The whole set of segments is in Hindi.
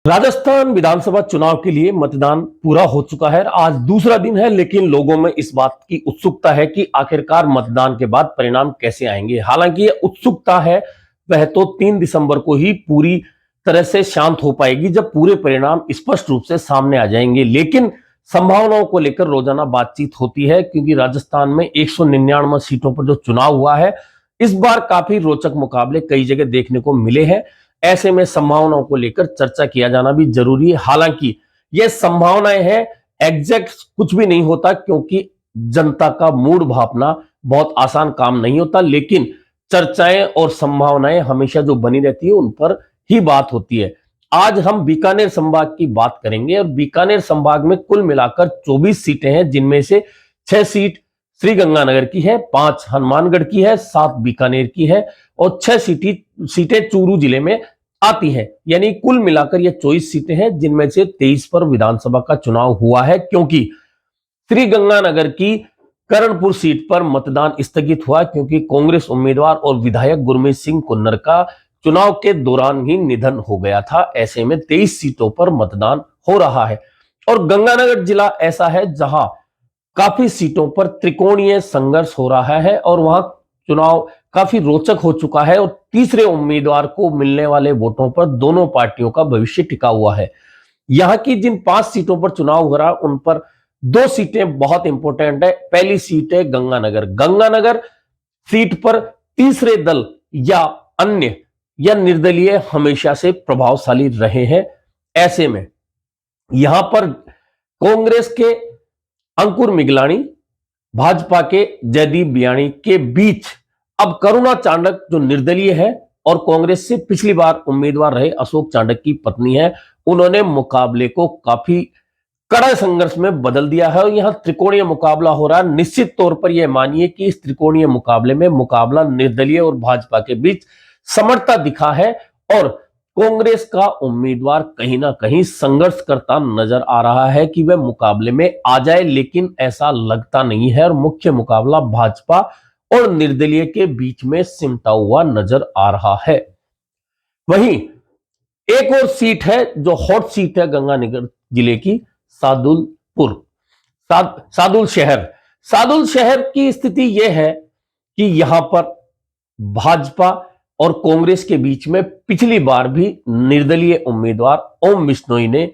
राजस्थान विधानसभा चुनाव के लिए मतदान पूरा हो चुका है। आज दूसरा दिन है, लेकिन लोगों में इस बात की उत्सुकता है कि आखिरकार मतदान के बाद परिणाम कैसे आएंगे। हालांकि ये उत्सुकता है वह तो 3 दिसंबर को ही पूरी तरह से शांत हो पाएगी, जब पूरे परिणाम स्पष्ट रूप से सामने आ जाएंगे। लेकिन संभावनाओं को लेकर रोजाना बातचीत होती है, क्योंकि राजस्थान में 199 सीटों पर जो चुनाव हुआ है, इस बार काफी रोचक मुकाबले कई जगह देखने को मिले हैं। ऐसे में संभावनाओं को लेकर चर्चा किया जाना भी जरूरी है। हालांकि ये संभावनाएं हैं, एग्जैक्ट कुछ भी नहीं होता, क्योंकि जनता का मूड भापना बहुत आसान काम नहीं होता। लेकिन चर्चाएं और संभावनाएं हमेशा जो बनी रहती है, उन पर ही बात होती है। आज हम बीकानेर संभाग की बात करेंगे, और बीकानेर संभाग में कुल मिलाकर 24 सीटें हैं, जिनमें से 6 सीट श्रीगंगानगर की है, 5 हनुमानगढ़ की है, 7 बीकानेर की है और 6 सीटें चूरू जिले में आती हैं। यानी कुल मिलाकर ये 24 सीटें हैं, जिनमें से 23 पर विधानसभा का चुनाव हुआ है, क्योंकि श्रीगंगानगर की करणपुर सीट पर मतदान स्थगित हुआ, क्योंकि कांग्रेस उम्मीदवार और विधायक गुरमीत सिंह कुन्नर का चुनाव के दौरान ही निधन हो गया था। ऐसे में 23 सीटों पर मतदान हो रहा है। और गंगानगर जिला ऐसा है जहां काफी सीटों पर त्रिकोणीय संघर्ष हो रहा है, और वहां चुनाव काफी रोचक हो चुका है, और तीसरे उम्मीदवार को मिलने वाले वोटों पर दोनों पार्टियों का भविष्य टिका हुआ है। यहां की जिन 5 सीटों पर चुनाव हो रहा है, उन पर 2 सीटें बहुत इंपॉर्टेंट है। पहली सीट है गंगानगर। गंगानगर सीट पर तीसरे दल या अन्य या निर्दलीय हमेशा से प्रभावशाली रहे हैं। ऐसे में यहां पर कांग्रेस के अंकुर मिगलानी, भाजपा के जयदीप बियाणी के बीच अब करुणा चांडक जो निर्दलीय है और कांग्रेस से पिछली बार उम्मीदवार रहे अशोक चांडक की पत्नी है, उन्होंने मुकाबले को काफी कड़ा संघर्ष में बदल दिया है, और यहां त्रिकोणीय मुकाबला हो रहा है। निश्चित तौर पर यह मानिए कि इस त्रिकोणीय मुकाबले में मुकाबला निर्दलीय और भाजपा के बीच समर्थता दिखा है, और कांग्रेस का उम्मीदवार कहीं ना कहीं संघर्ष करता नजर आ रहा है कि वह मुकाबले में आ जाए, लेकिन ऐसा लगता नहीं है, और मुख्य मुकाबला भाजपा और निर्दलीय के बीच में सिमटा हुआ नजर आ रहा है। वहीं एक और सीट है जो हॉट सीट है गंगानगर जिले की, सादुलपुर, सादुल शहर। सादुल शहर की स्थिति यह है कि यहां पर भाजपा और कांग्रेस के बीच में पिछली बार भी निर्दलीय उम्मीदवार ओम बिश्नोई ने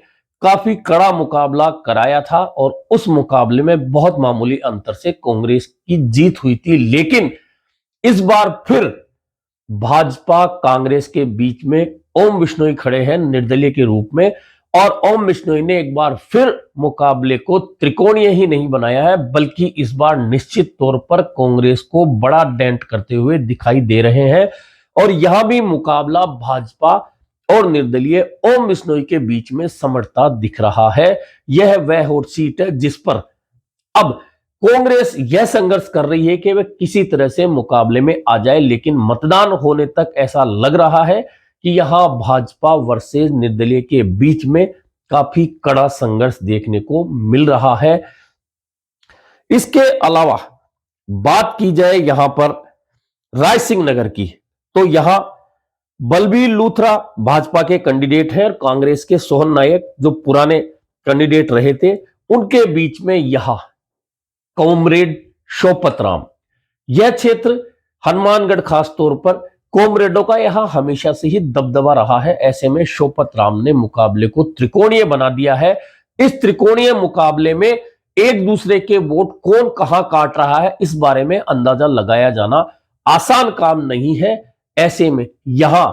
काफी कड़ा मुकाबला कराया था, और उस मुकाबले में बहुत मामूली अंतर से कांग्रेस की जीत हुई थी। लेकिन इस बार फिर भाजपा कांग्रेस के बीच में ओम बिश्नोई खड़े हैं निर्दलीय के रूप में, और ओम बिश्नोई ने एक बार फिर मुकाबले को त्रिकोणीय ही नहीं बनाया है, बल्कि इस बार निश्चित तौर पर कांग्रेस को बड़ा डेंट करते हुए दिखाई दे रहे हैं। और यहां भी मुकाबला भाजपा और निर्दलीय ओम बिश्नोई के बीच में समर्थता दिख रहा है। यह वह हॉट सीट है जिस पर अब कांग्रेस यह संघर्ष कर रही है कि वह किसी तरह से मुकाबले में आ जाए, लेकिन मतदान होने तक ऐसा लग रहा है कि यहां भाजपा वर्सेस निर्दलीय के बीच में काफी कड़ा संघर्ष देखने को मिल रहा है। इसके अलावा बात की जाए यहां पर रायसिंह नगर की, तो यहां बलबीर लूथरा भाजपा के कैंडिडेट हैं, और कांग्रेस के सोहन नायक जो पुराने कैंडिडेट रहे थे, उनके बीच में यहां कॉमरेड शोपत राम। यह क्षेत्र हनुमानगढ़ खास तौर पर कॉमरेडों का यहां हमेशा से ही दबदबा रहा है। ऐसे में शोपत राम ने मुकाबले को त्रिकोणीय बना दिया है। इस त्रिकोणीय मुकाबले में एक दूसरे के वोट कौन कहां काट रहा है, इस बारे में अंदाजा लगाया जाना आसान काम नहीं है। ऐसे में यहां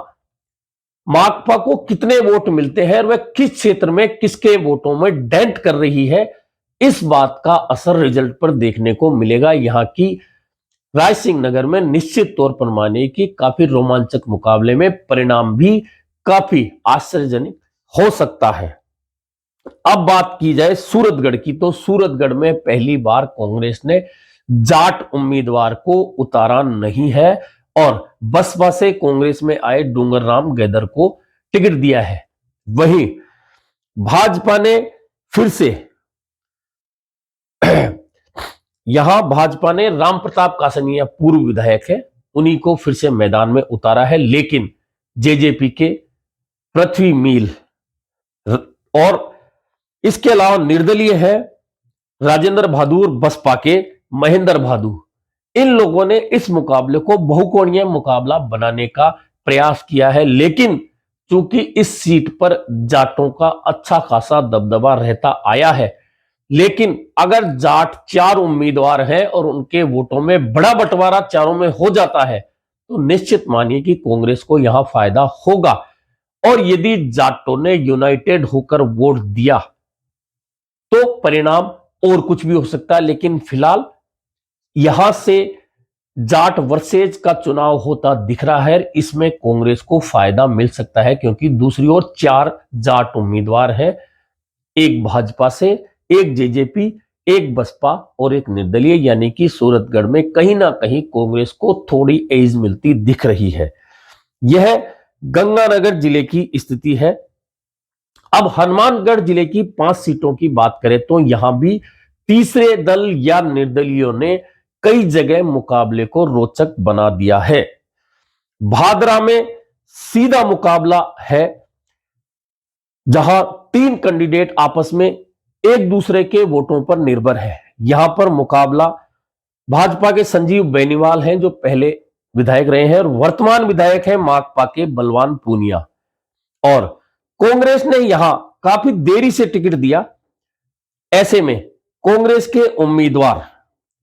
माकपा को कितने वोट मिलते हैं और वह किस क्षेत्र में किसके वोटों में डेंट कर रही है, इस बात का असर रिजल्ट पर देखने को मिलेगा। यहां की रायसिंह नगर में निश्चित तौर पर माने कि काफी रोमांचक मुकाबले में परिणाम भी काफी आश्चर्यजनक हो सकता है। अब बात की जाए सूरतगढ़ की, तो सूरतगढ़ में पहली बार कांग्रेस ने जाट उम्मीदवार को उतारा नहीं है, और बसपा से कांग्रेस में आए डूंगर राम गैदर को टिकट दिया है। वहीं भाजपा ने फिर से यहां भाजपा ने राम प्रताप कासनिया पूर्व विधायक है, उन्हीं को फिर से मैदान में उतारा है। लेकिन जेजेपी के पृथ्वी मील और इसके अलावा निर्दलीय है राजेंद्र बहादुर बसपा के महेंद्र बहादुर। इन लोगों ने इस मुकाबले को बहुकोणीय मुकाबला बनाने का प्रयास किया है, लेकिन चूंकि इस सीट पर जाटों का अच्छा खासा दबदबा रहता आया है, लेकिन अगर जाट 4 उम्मीदवार हैं और उनके वोटों में बड़ा बंटवारा चारों में हो जाता है तो निश्चित मानिए कि कांग्रेस को यहां फायदा होगा। और यदि जाटों ने यूनाइटेड होकर वोट दिया तो परिणाम और कुछ भी हो सकता है, लेकिन फिलहाल यहां से जाट वर्सेज का चुनाव होता दिख रहा है। इसमें कांग्रेस को फायदा मिल सकता है क्योंकि दूसरी ओर 4 जाट उम्मीदवार हैं, एक भाजपा से, एक जेजेपी, एक बसपा और एक निर्दलीय, यानी कि सूरतगढ़ में कहीं ना कहीं कांग्रेस को थोड़ी एज मिलती दिख रही है। यह गंगानगर जिले की स्थिति है। अब हनुमानगढ़ जिले की 5 सीटों की बात करें तो यहां भी तीसरे दल या निर्दलियों ने कई जगह मुकाबले को रोचक बना दिया है। भादरा में सीधा मुकाबला है जहां 3 कैंडिडेट आपस में एक दूसरे के वोटों पर निर्भर है। यहां पर मुकाबला भाजपा के संजीव बेनीवाल हैं जो पहले विधायक रहे हैं और वर्तमान विधायक हैं माकपा के बलवान पूनिया, और कांग्रेस ने यहां काफी देरी से टिकट दिया। ऐसे में कांग्रेस के उम्मीदवार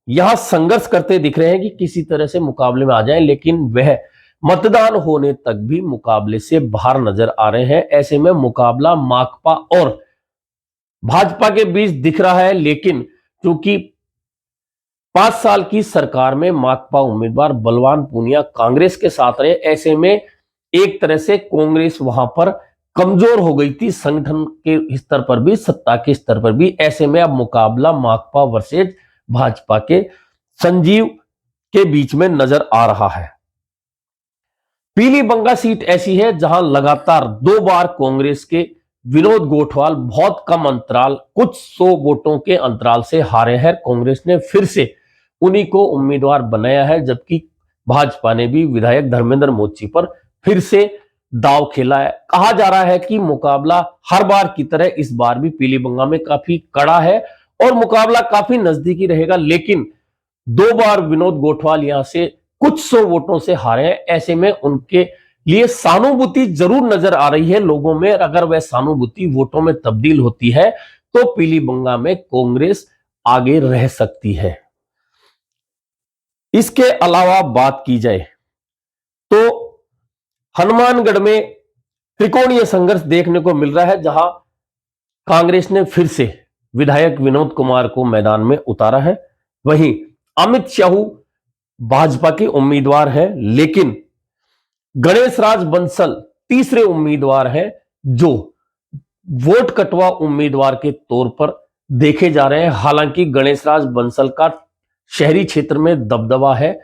यहां संघर्ष करते दिख रहे हैं कि किसी तरह से मुकाबले में आ जाएं, लेकिन वह मतदान होने तक भी मुकाबले से बाहर नजर आ रहे हैं। ऐसे में मुकाबला माकपा और भाजपा के बीच दिख रहा है, लेकिन क्योंकि 5 साल की सरकार में माकपा उम्मीदवार बलवान पूनिया कांग्रेस के साथ रहे, ऐसे में एक तरह से कांग्रेस वहां पर कमजोर हो गई थी संगठन के स्तर पर भी, सत्ता के स्तर पर भी। ऐसे में अब मुकाबला माकपा वर्सेज भाजपा के संजीव के बीच में नजर आ रहा है। पीलीबंगा सीट ऐसी है जहां लगातार 2 बार कांग्रेस के विनोद गोठवाल बहुत कम अंतराल, कुछ 100 वोटों के अंतराल से हारे हैं। कांग्रेस ने फिर से उन्हीं को उम्मीदवार बनाया है, जबकि भाजपा ने भी विधायक धर्मेंद्र मोची पर फिर से दांव खेला है। कहा जा रहा है कि मुकाबला हर बार की तरह इस बार भी पीलीबंगा में काफी कड़ा है और मुकाबला काफी नजदीकी रहेगा, लेकिन 2 बार विनोद गोठवाल यहां से कुछ 100 वोटों से हारे हैं। ऐसे में उनके लिए सहानुभूति जरूर नजर आ रही है लोगों में। अगर वह सहानुभूति वोटों में तब्दील होती है तो पीलीबंगा में कांग्रेस आगे रह सकती है। इसके अलावा बात की जाए तो हनुमानगढ़ में त्रिकोणीय संघर्ष देखने को मिल रहा है, जहां कांग्रेस ने फिर से विधायक विनोद कुमार को मैदान में उतारा है। वहीं अमित साहू भाजपा के उम्मीदवार हैं, लेकिन गणेश राज बंसल तीसरे उम्मीदवार हैं जो वोट कटवा उम्मीदवार के तौर पर देखे जा रहे हैं। हालांकि गणेश राज बंसल का शहरी क्षेत्र में दबदबा है।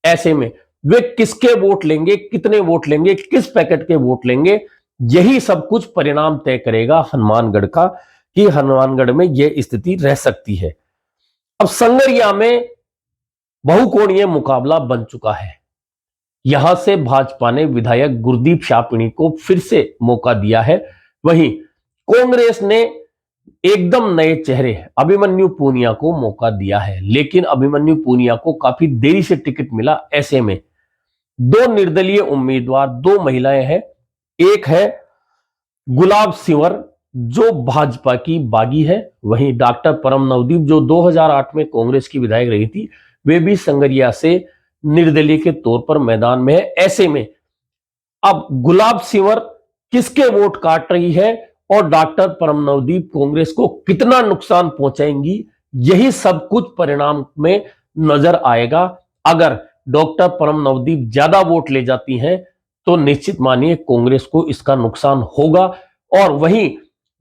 ऐसे में वे किसके वोट लेंगे, कितने वोट लेंगे, किस पैकेट के वोट लेंगे, यही सब कुछ परिणाम तय करेगा हनुमानगढ़ का, कि हनुमानगढ़ में यह स्थिति रह सकती है। अब संगरिया में बहुकोणीय मुकाबला बन चुका है। यहां से भाजपा ने विधायक गुरदीप शापिणी को फिर से मौका दिया है। वहीं कांग्रेस ने एकदम नए चेहरे अभिमन्यु पूनिया को मौका दिया है, लेकिन अभिमन्यु पूनिया को काफी देरी से टिकट मिला। ऐसे में 2 निर्दलीय उम्मीदवार, 2 महिलाएं हैं। एक है गुलाब सिंवर जो भाजपा की बागी है, वहीं डॉक्टर परम नवदीप जो 2008 में कांग्रेस की विधायक रही थी, वे भी संगरिया से निर्दलीय के तौर पर मैदान में है। ऐसे में अब गुलाब सिंवर किसके वोट काट रही है और डॉक्टर परम नवदीप कांग्रेस को कितना नुकसान पहुंचाएंगी, यही सब कुछ परिणाम में नजर आएगा। अगर डॉक्टर परम नवदीप ज्यादा वोट ले जाती हैं तो निश्चित मानिए कांग्रेस को इसका नुकसान होगा, और वहीं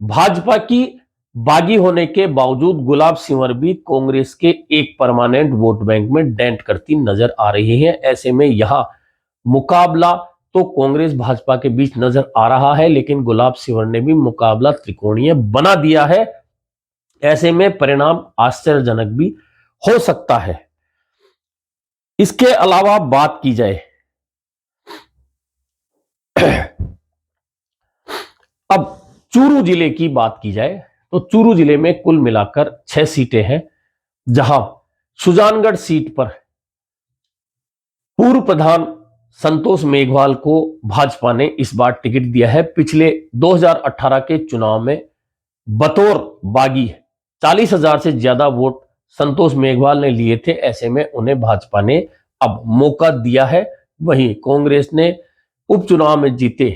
भाजपा की बागी होने के बावजूद गुलाब सिंवर भी कांग्रेस के एक परमानेंट वोट बैंक में डेंट करती नजर आ रही है। ऐसे में यहां मुकाबला तो कांग्रेस भाजपा के बीच नजर आ रहा है, लेकिन गुलाब सिंवर ने भी मुकाबला त्रिकोणीय बना दिया है। ऐसे में परिणाम आश्चर्यजनक भी हो सकता है। इसके अलावा बात की जाए अब चूरू जिले की बात की जाए तो चूरू जिले में कुल मिलाकर 6 सीटें हैं, जहां सुजानगढ़ सीट पर पूर्व प्रधान संतोष मेघवाल को भाजपा ने इस बार टिकट दिया है। पिछले 2018 के चुनाव में बतौर बागी 40,000 से ज्यादा वोट संतोष मेघवाल ने लिए थे। ऐसे में उन्हें भाजपा ने अब मौका दिया है। वहीं कांग्रेस ने उपचुनाव में जीते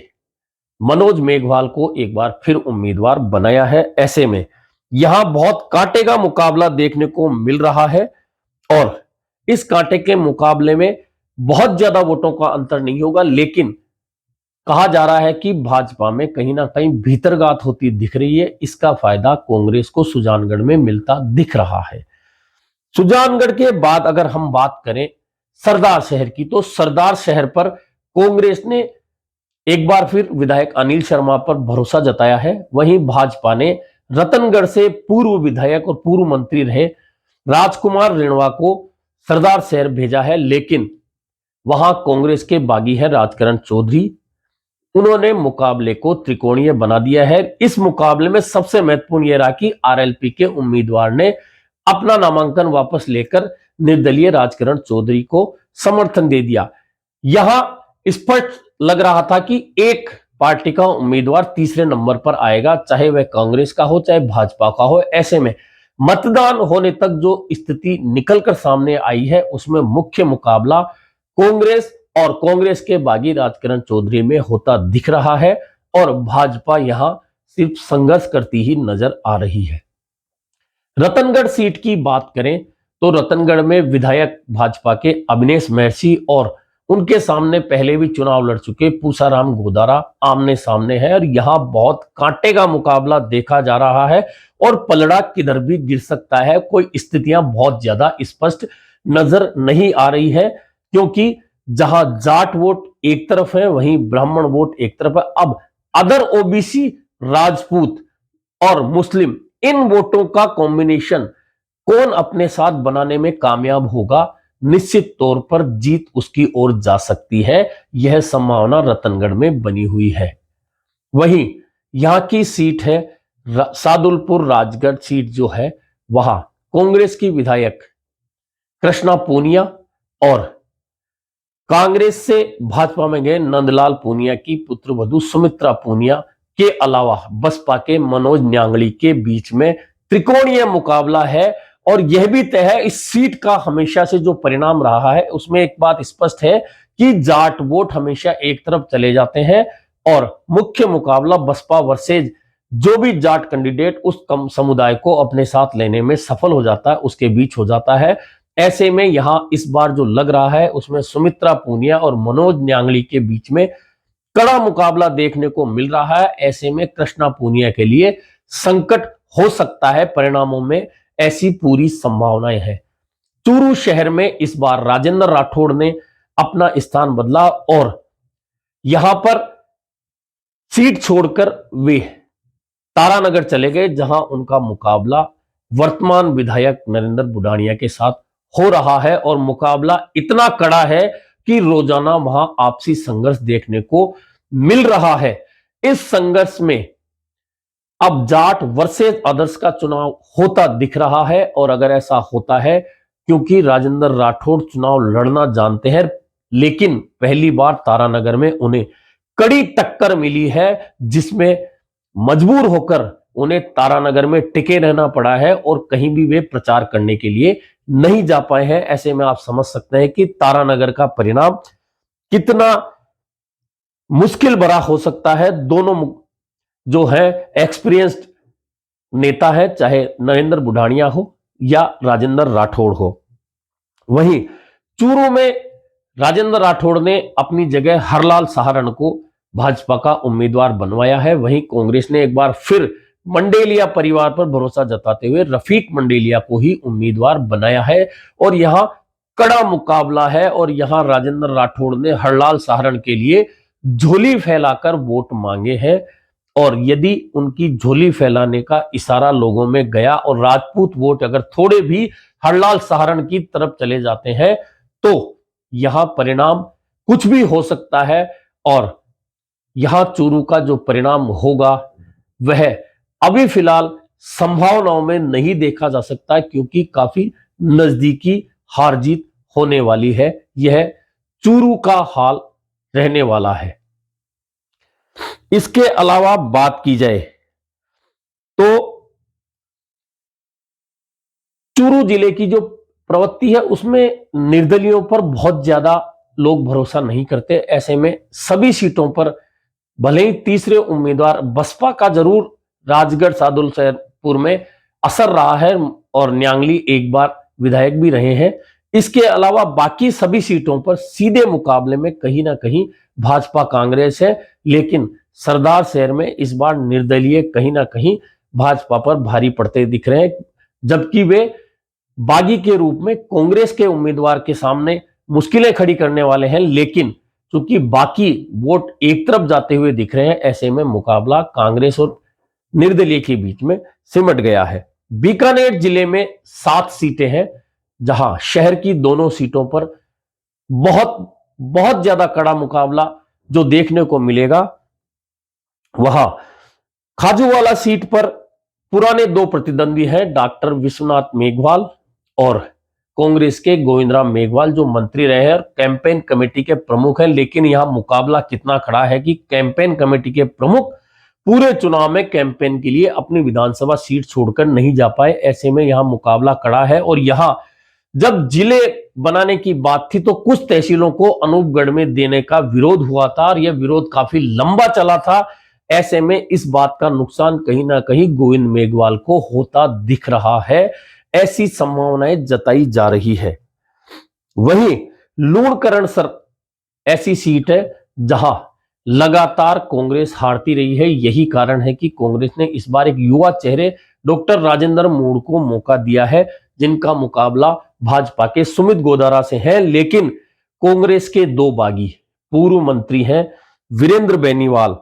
मनोज मेघवाल को एक बार फिर उम्मीदवार बनाया है। ऐसे में यहां बहुत कांटे का मुकाबला देखने को मिल रहा है और इस कांटे के मुकाबले में बहुत ज्यादा वोटों का अंतर नहीं होगा, लेकिन कहा जा रहा है कि भाजपा में कहीं ना कहीं भीतरघात होती दिख रही है। इसका फायदा कांग्रेस को सुजानगढ़ में मिलता दिख रहा है। सुजानगढ़ के बाद अगर हम बात करें सरदार शहर की, तो सरदार शहर पर कांग्रेस ने एक बार फिर विधायक अनिल शर्मा पर भरोसा जताया है। वहीं भाजपा ने रतनगढ़ से पूर्व विधायक और पूर्व मंत्री रहे राजकुमार रिणवा को सरदार शहर भेजा है, लेकिन वहां कांग्रेस के बागी है राजकरण चौधरी। उन्होंने मुकाबले को त्रिकोणीय बना दिया है। इस मुकाबले में सबसे महत्वपूर्ण यह रहा कि आरएलपी के उम्मीदवार ने अपना नामांकन वापस लेकर निर्दलीय राजकरण चौधरी को समर्थन दे दिया। यहां स्पष्ट लग रहा था कि एक पार्टी का उम्मीदवार तीसरे नंबर पर आएगा, चाहे वह कांग्रेस का हो चाहे भाजपा का हो। ऐसे में मतदान होने तक जो स्थिति निकलकर सामने आई है उसमें मुख्य मुकाबला कांग्रेस और कांग्रेस के बागी राजकरण चौधरी में होता दिख रहा है और भाजपा यहां सिर्फ संघर्ष करती ही नजर आ रही है। रतनगढ़ सीट की बात करें तो रतनगढ़ में विधायक भाजपा के अविनेश महर्षि और उनके सामने पहले भी चुनाव लड़ चुके पूसाराम गोदारा आमने सामने है और यहां बहुत कांटे का मुकाबला देखा जा रहा है और पलड़ा किधर भी गिर सकता है। कोई स्थितियां बहुत ज्यादा स्पष्ट नजर नहीं आ रही है, क्योंकि जहां जाट वोट एक तरफ है वहीं ब्राह्मण वोट एक तरफ है। अब अदर ओबीसी, राजपूत और मुस्लिम, इन वोटों का कॉम्बिनेशन कौन अपने साथ बनाने में कामयाब होगा, निश्चित तौर पर जीत उसकी ओर जा सकती है। यह संभावना रतनगढ़ में बनी हुई है। वहीं यहां की सीट है सादुलपुर राजगढ़ सीट जो है, वहां कांग्रेस की विधायक कृष्णा पूनिया और कांग्रेस से भाजपा में गए नंदलाल पूनिया की पुत्रवधू सुमित्रा पूनिया के अलावा बसपा के मनोज न्यांगली के बीच में त्रिकोणीय मुकाबला है। और यह भी तय है, इस सीट का हमेशा से जो परिणाम रहा है उसमें एक बात स्पष्ट है कि जाट वोट हमेशा एक तरफ चले जाते हैं और मुख्य मुकाबला बसपा वर्सेज जो भी जाट कैंडिडेट उस कम समुदाय को अपने साथ लेने में सफल हो जाता है उसके बीच हो जाता है। ऐसे में यहां इस बार जो लग रहा है उसमें सुमित्रा पूनिया और मनोज न्यांगली के बीच में कड़ा मुकाबला देखने को मिल रहा है। ऐसे में कृष्णा पूनिया के लिए संकट हो सकता है, परिणामों में ऐसी पूरी संभावनाएं हैं। चूरू शहर में इस बार राजेंद्र राठौड़ ने अपना स्थान बदला और यहां पर सीट छोड़कर वे तारानगर चले गए, जहां उनका मुकाबला वर्तमान विधायक नरेंद्र बुडानिया के साथ हो रहा है और मुकाबला इतना कड़ा है कि रोजाना वहां आपसी संघर्ष देखने को मिल रहा है। इस संघर्ष में अब जाट वर्सेस अदर्स का चुनाव होता दिख रहा है और अगर ऐसा होता है, क्योंकि राजेंद्र राठौड़ चुनाव लड़ना जानते हैं, लेकिन पहली बार तारानगर में उन्हें कड़ी टक्कर मिली है जिसमें मजबूर होकर उन्हें तारानगर में टिके रहना पड़ा है और कहीं भी वे प्रचार करने के लिए नहीं जा पाए हैं। ऐसे में आप समझ सकते हैं कि तारानगर का परिणाम कितना मुश्किल भरा हो सकता है। दोनों जो है एक्सपीरियंस्ड नेता है, चाहे नरेंद्र बुढ़ानिया हो या राजेंद्र राठौड़ हो। वहीं चूरू में राजेंद्र राठौड़ ने अपनी जगह हरलाल सहारण को भाजपा का उम्मीदवार बनवाया है। वहीं कांग्रेस ने एक बार फिर मंडेलिया परिवार पर भरोसा जताते हुए रफीक मंडेलिया को ही उम्मीदवार बनाया है और यहां कड़ा मुकाबला है और यहां राजेंद्र राठौड़ ने हरलाल सहारण के लिए झोली फैलाकर वोट मांगे हैं और यदि उनकी झोली फैलाने का इशारा लोगों में गया और राजपूत वोट अगर थोड़े भी हरलाल सहारण की तरफ चले जाते हैं तो यहां परिणाम कुछ भी हो सकता है और यहां चूरू का जो परिणाम होगा वह अभी फिलहाल संभावनाओं में नहीं देखा जा सकता, क्योंकि काफी नजदीकी हार जीत होने वाली है। यह चूरू का हाल रहने वाला है। इसके अलावा बात की जाए तो चूरू जिले की जो प्रवृत्ति है उसमें निर्दलियों पर बहुत ज्यादा लोग भरोसा नहीं करते। ऐसे में सभी सीटों पर भले ही तीसरे उम्मीदवार बसपा का जरूर राजगढ़ सादुलपुर में असर रहा है और न्यांगली एक बार विधायक भी रहे हैं। इसके अलावा बाकी सभी सीटों पर सीधे मुकाबले में कहीं ना कहीं भाजपा कांग्रेस है, लेकिन सरदार शहर में इस बार निर्दलीय कहीं ना कहीं भाजपा पर भारी पड़ते दिख रहे हैं, जबकि वे बागी के रूप में कांग्रेस के उम्मीदवार के सामने मुश्किलें खड़ी करने वाले हैं। लेकिन चूंकि बाकी वोट एक तरफ जाते हुए दिख रहे हैं, ऐसे में मुकाबला कांग्रेस और निर्दलीय के बीच में सिमट गया है। बीकानेर जिले में 7 सीटें हैं, जहां शहर की दोनों सीटों पर बहुत बहुत ज्यादा कड़ा मुकाबला जो देखने को मिलेगा। वहां खाजूवाला सीट पर पुराने 2 प्रतिद्वंदी हैं, डॉक्टर विश्वनाथ मेघवाल और कांग्रेस के गोविंदराम मेघवाल, जो मंत्री रहे हैं और कैंपेन कमेटी के प्रमुख हैं। लेकिन यहां मुकाबला कितना खड़ा है कि कैंपेन कमेटी के प्रमुख पूरे चुनाव में कैंपेन के लिए अपनी विधानसभा सीट छोड़कर नहीं जा पाए। ऐसे में यहां मुकाबला कड़ा है और यहां जब जिले बनाने की बात थी तो कुछ तहसीलों को अनूपगढ़ में देने का विरोध हुआ था और यह विरोध काफी लंबा चला था। ऐसे में इस बात का नुकसान कहीं ना कहीं गोविंद मेघवाल को होता दिख रहा है, ऐसी संभावनाएं जताई जा रही है। वहीं लूणकरणसर ऐसी सीट है जहां लगातार कांग्रेस हारती रही है। यही कारण है कि कांग्रेस ने इस बार एक युवा चेहरे डॉक्टर राजेंद्र मोड़ को मौका दिया है, जिनका मुकाबला भाजपा के सुमित गोदारा से है। लेकिन कांग्रेस के 2 बागी पूर्व मंत्री हैं, वीरेंद्र बेनीवाल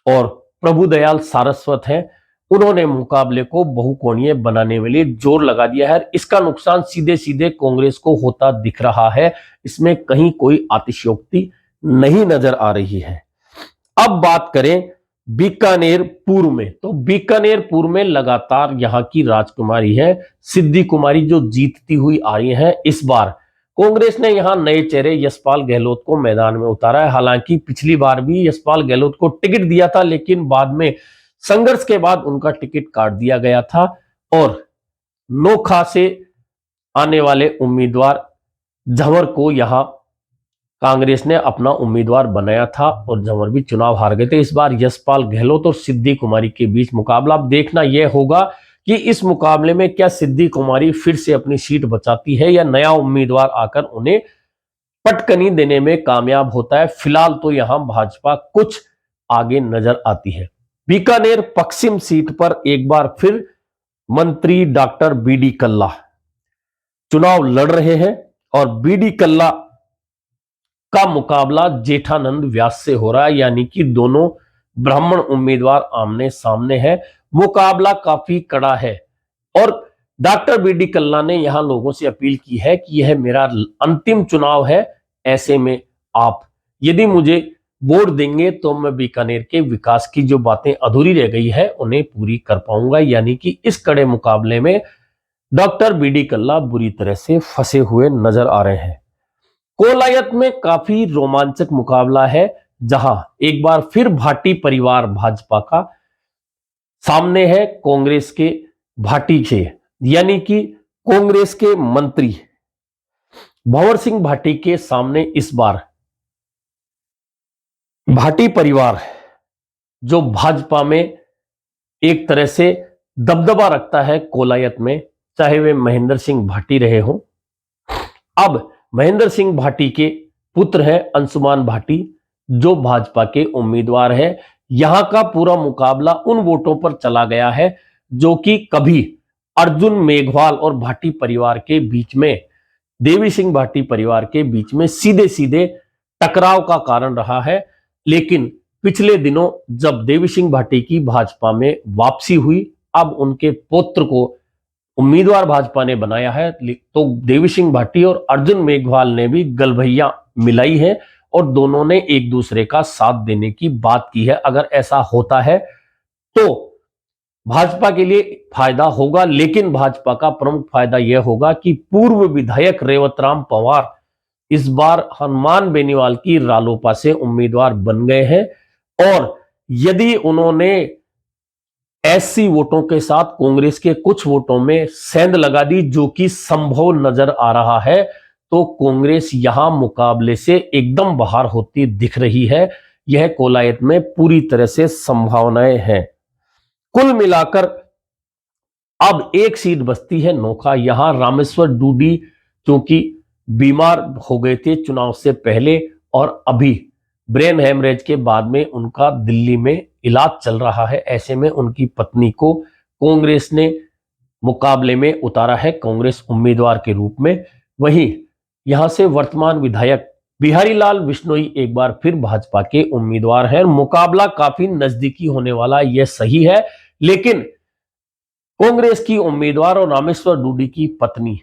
और प्रभुदयाल सारस्वत हैं। उन्होंने मुकाबले को बहुकोणीय बनाने के लिए जोर लगा दिया है। इसका नुकसान सीधे सीधे कांग्रेस को होता दिख रहा है, इसमें कहीं कोई अतिशयोक्ति नहीं नजर आ रही है। अब बात करें बीकानेर पूर्व में, तो बीकानेर पूर्व में लगातार यहां की राजकुमारी है सिद्धि कुमारी, जो जीतती हुई आ रही है। इस बार कांग्रेस ने यहां नए चेहरे यशपाल गहलोत को मैदान में उतारा है। हालांकि पिछली बार भी यशपाल गहलोत को टिकट दिया था, लेकिन बाद में संघर्ष के बाद उनका टिकट काट दिया गया था और नोखा से आने वाले उम्मीदवार झंवर को यहां कांग्रेस ने अपना उम्मीदवार बनाया था और झंवर भी चुनाव हार गए थे। इस बार यशपाल गहलोत और सिद्धि कुमारी के बीच मुकाबला। अब देखना यह होगा कि इस मुकाबले में क्या सिद्धि कुमारी फिर से अपनी सीट बचाती है या नया उम्मीदवार आकर उन्हें पटकनी देने में कामयाब होता है। फिलहाल तो यहां भाजपा कुछ आगे नजर आती है। बीकानेर पश्चिम सीट पर एक बार फिर मंत्री डॉक्टर बीडी कल्ला चुनाव लड़ रहे हैं और बीडी कल्ला का मुकाबला जेठानंद व्यास से हो रहा है, यानी कि दोनों ब्राह्मण उम्मीदवार आमने सामने हैं। मुकाबला काफी कड़ा है और डॉक्टर बीडी कल्ला ने यहां लोगों से अपील की है कि यह मेरा अंतिम चुनाव है, ऐसे में आप यदि मुझे वोट देंगे तो मैं बीकानेर के विकास की जो बातें अधूरी रह गई है उन्हें पूरी कर पाऊंगा। यानी कि इस कड़े मुकाबले में डॉक्टर बीडी कल्ला बुरी तरह से फंसे हुए नजर आ रहे हैं। कोलायत में काफी रोमांचक मुकाबला है, जहां एक बार फिर भाटी परिवार भाजपा का सामने है कांग्रेस के भाटी के, यानी कि कांग्रेस के मंत्री भंवर सिंह भाटी के सामने इस बार भाटी परिवार, जो भाजपा में एक तरह से दबदबा रखता है कोलायत में, चाहे वे महेंद्र सिंह भाटी रहे हो। अब महेंद्र सिंह भाटी के पुत्र हैं अंशुमान भाटी, जो भाजपा के उम्मीदवार है। यहां का पूरा मुकाबला उन वोटों पर चला गया है जो कि कभी अर्जुन मेघवाल और भाटी परिवार के बीच में, देवी सिंह भाटी परिवार के बीच में सीधे सीधे टकराव का कारण रहा है। लेकिन पिछले दिनों जब देवी सिंह भाटी की भाजपा में वापसी हुई, अब उनके पुत्र को उम्मीदवार भाजपा ने बनाया है, तो देवी सिंह भाटी और अर्जुन मेघवाल ने भी गलभैया मिलाई है और दोनों ने एक दूसरे का साथ देने की बात की है। अगर ऐसा होता है तो भाजपा के लिए फायदा होगा, लेकिन भाजपा का प्रमुख फायदा यह होगा कि पूर्व विधायक रेवतराम पवार इस बार हनुमान बेनीवाल की रालोपा से उम्मीदवार बन गए हैं और यदि उन्होंने एससी वोटों के साथ कांग्रेस के कुछ वोटों में सेंध लगा दी, जो कि संभव नजर आ रहा है, तो कांग्रेस यहां मुकाबले से एकदम बाहर होती दिख रही है। यह कोलायत में पूरी तरह से संभावनाएं हैं। कुल मिलाकर अब एक सीट बचती है नोखा। यहां रामेश्वर डूडी क्योंकि बीमार हो गए थे चुनाव से पहले और अभी ब्रेन हेमरेज के बाद में उनका दिल्ली में इलाज चल रहा है, ऐसे में उनकी पत्नी को कांग्रेस ने मुकाबले में उतारा है कांग्रेस उम्मीदवार के रूप में। वहीं यहां से वर्तमान विधायक बिहारी लाल बिश्नोई एक बार फिर भाजपा के उम्मीदवार हैं। मुकाबला काफी नजदीकी होने वाला यह सही है, लेकिन कांग्रेस की उम्मीदवार और रामेश्वर डूडी की पत्नी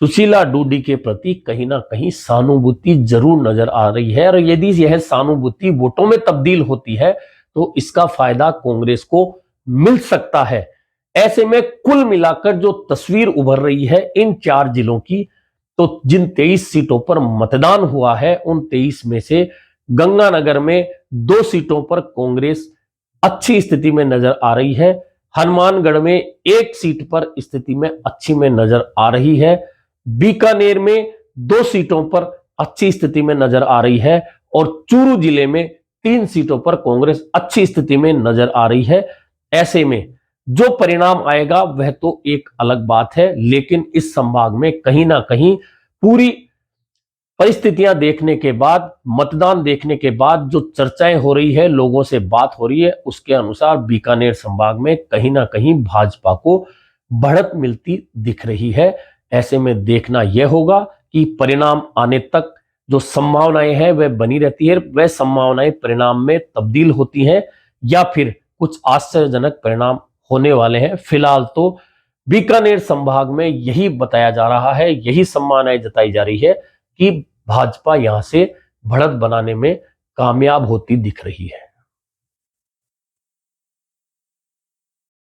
सुशीला डूडी के प्रति कहीं ना कहीं सहानुभूति जरूर नजर आ रही है और यदि यह सहानुभूति वोटों में तब्दील होती है तो इसका फायदा कांग्रेस को मिल सकता है। ऐसे में कुल मिलाकर जो तस्वीर उभर रही है इन 4 जिलों की, तो जिन 23 सीटों पर मतदान हुआ है उन 23 में से गंगानगर में 2 सीटों पर कांग्रेस अच्छी स्थिति में नजर आ रही है, हनुमानगढ़ में 1 सीट पर स्थिति में अच्छी में नजर आ रही है, बीकानेर में 2 सीटों पर अच्छी स्थिति में नजर आ रही है और चूरू जिले में 3 सीटों पर कांग्रेस अच्छी स्थिति में नजर आ रही है। ऐसे में जो परिणाम आएगा वह तो एक अलग बात है, लेकिन इस संभाग में कहीं ना कहीं पूरी परिस्थितियां देखने के बाद, मतदान देखने के बाद जो चर्चाएं हो रही है, लोगों से बात हो रही है, उसके अनुसार बीकानेर संभाग में कहीं ना कहीं भाजपा को बढ़त मिलती दिख रही है। ऐसे में देखना यह होगा कि परिणाम आने तक जो संभावनाएं हैं वह बनी रहती है, वह संभावनाएं परिणाम में तब्दील होती हैं या फिर कुछ आश्चर्यजनक परिणाम होने वाले हैं। फिलहाल तो बीकानेर संभाग में यही बताया जा रहा है, यही संभावनाएं जताई जा रही है कि भाजपा यहां से बढ़त बनाने में कामयाब होती दिख रही है।